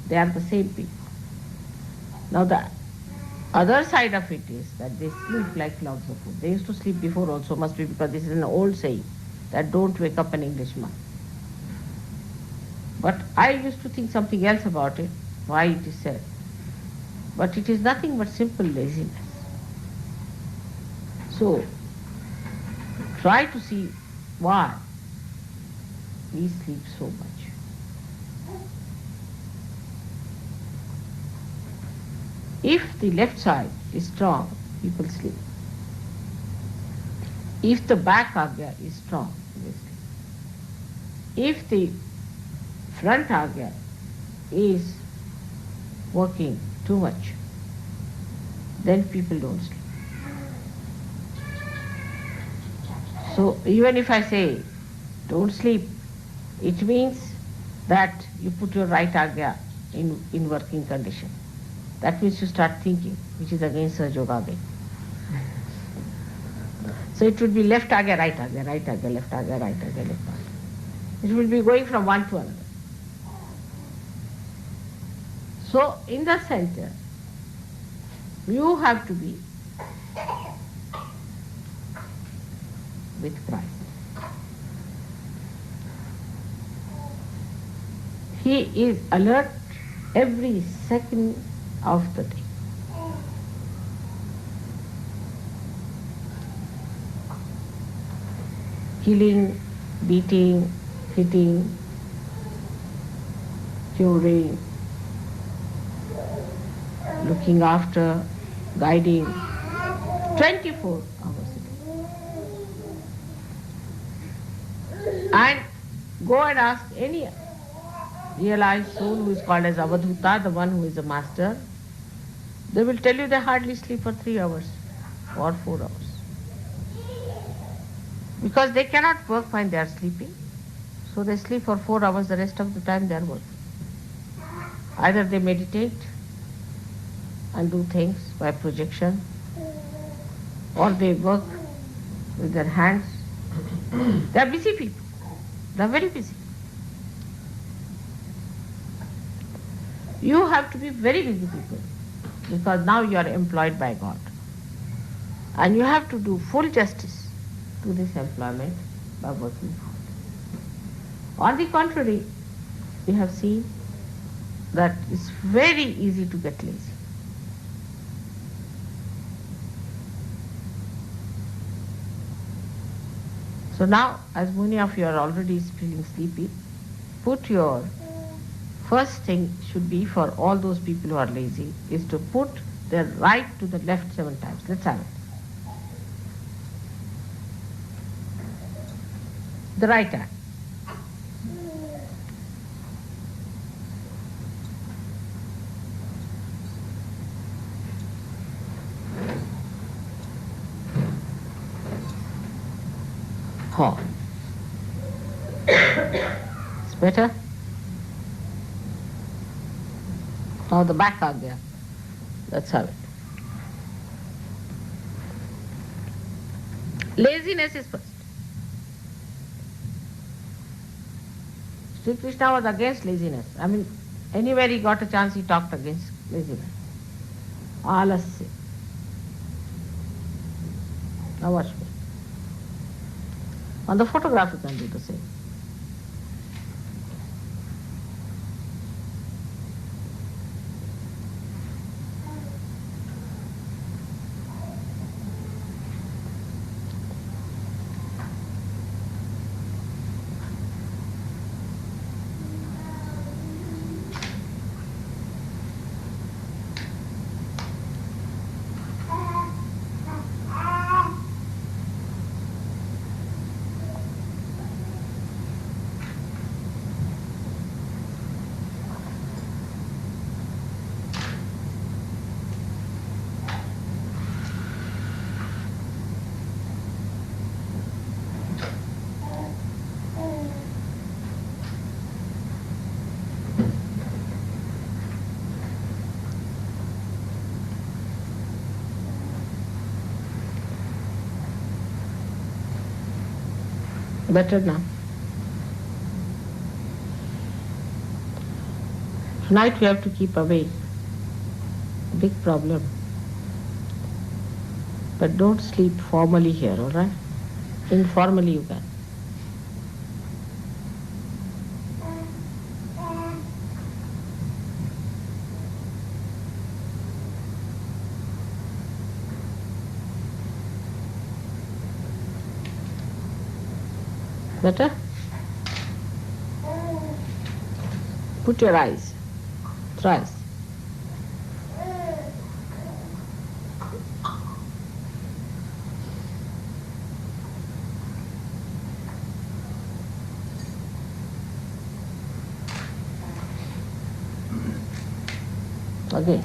They are the same people. Now the other side of it is that they sleep like clouds of food. They used to sleep before also, must be because this is an old saying that don't wake up an Englishman. But I used to think something else about it, why it is said. But it is nothing but simple laziness. So, try to see why we sleep so much. If the left side is strong, people sleep. If the back agya is strong, they sleep. If the front agya is working too much, then people don't sleep. So even if I say don't sleep, it means that you put your right agya in working condition. That means you start thinking, which is against Sahaja Yoga again. So it would be left agya, right agya, right agya, left agya, right agya, left agya. It will be going from one to another. So in the center, you have to be with Christ. He is alert every second of the day. Killing, beating, hitting, curing, looking after, guiding, 24 hours a day. And go and ask any realized soul who is called as Avadhuta, the one who is a master, they will tell you they hardly sleep for 3 hours or 4 hours. Because they cannot work when they are sleeping. So they sleep for 4 hours, the rest of the time they are working. Either they meditate and do things by projection, or they work with their hands. They are busy people. They are very busy. You have to be very busy people, because now you are employed by God. And you have to do full justice to this employment by working hard. On the contrary, we have seen that it's very easy to get lazy. So now, as many of you are already feeling sleepy, put your first thing should be for all those people who are lazy is to put their right to the left 7 times. Let's have it. The right hand. Huh. It's better? Now the back out there. Let's have it. Laziness is first. Sri Krishna was against laziness. I mean, anywhere he got a chance, he talked against laziness. Alasya. Now watch me. On the photograph you can do the same. Better now. Tonight we have to keep awake. Big problem. But don't sleep formally here, all right? Informally you can. Better? Put your eyes thrice. Okay.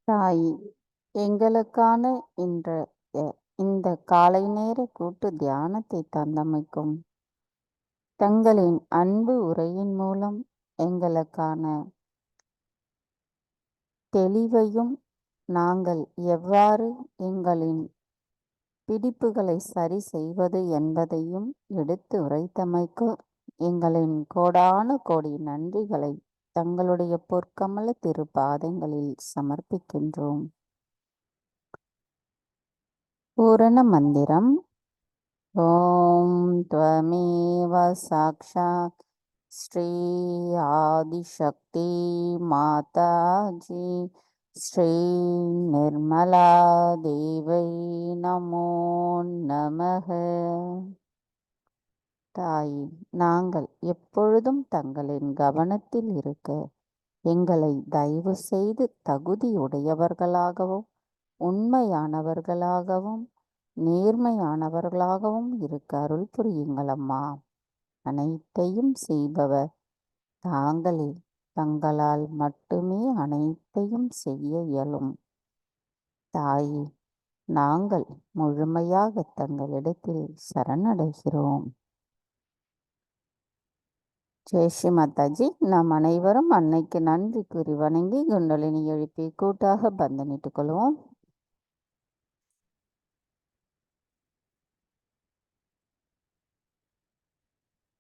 தாய், எங்களுக்கான இன்ற இந்த காலை நேர கூட்டு தியானத்தை தந்தமைக்கும் தங்களின் அன்பு உரையின் மூலம் எங்களுக்கான தெளிவையும் நாங்கள் எவ்வாறு எங்களின் பிடிப்புகளை சரி செய்வது என்பதையும் எடுத்து உரைத்தமைக்கு எங்களின் கோடான கோடி நன்றிகளை தங்களுடைய பொற்கமல திருப்பாதங்களில் சமர்ப்பிக்கின்றோம். பூரண மந்திரம். ஓம் த்வமேவ சாக்ஷாத் ஸ்ரீ ஆதிசக்தி மாதாஜி ஸ்ரீ நிர்மலா தேவை நமோ நமக. தாய், நாங்கள் எப்பொழுதும் தங்களின் கவனத்தில் இருக்க எங்களை தயவு செய்து தகுதியுடையவர்களாகவும் உண்மையானவர்களாகவும் நேர்மையானவர்களாகவும் இருக்க அருள் புரியுங்களம்மா. அனைத்தையும் செய்பவர் தாங்களே. தங்களால் மட்டுமே அனைத்தையும் செய்ய இயலும். தாயே, நாங்கள் முழுமையாக தங்களிடத்தில் சரணடைகிறோம். ஜெய்ஸ்ரீ மாதாஜி. நாம் அனைவரும் அன்னைக்கு நன்றி கூறி வணங்கி குண்டலினி எழுப்பி கூட்டாக பந்தனிட்டுக் கொள்வோம்.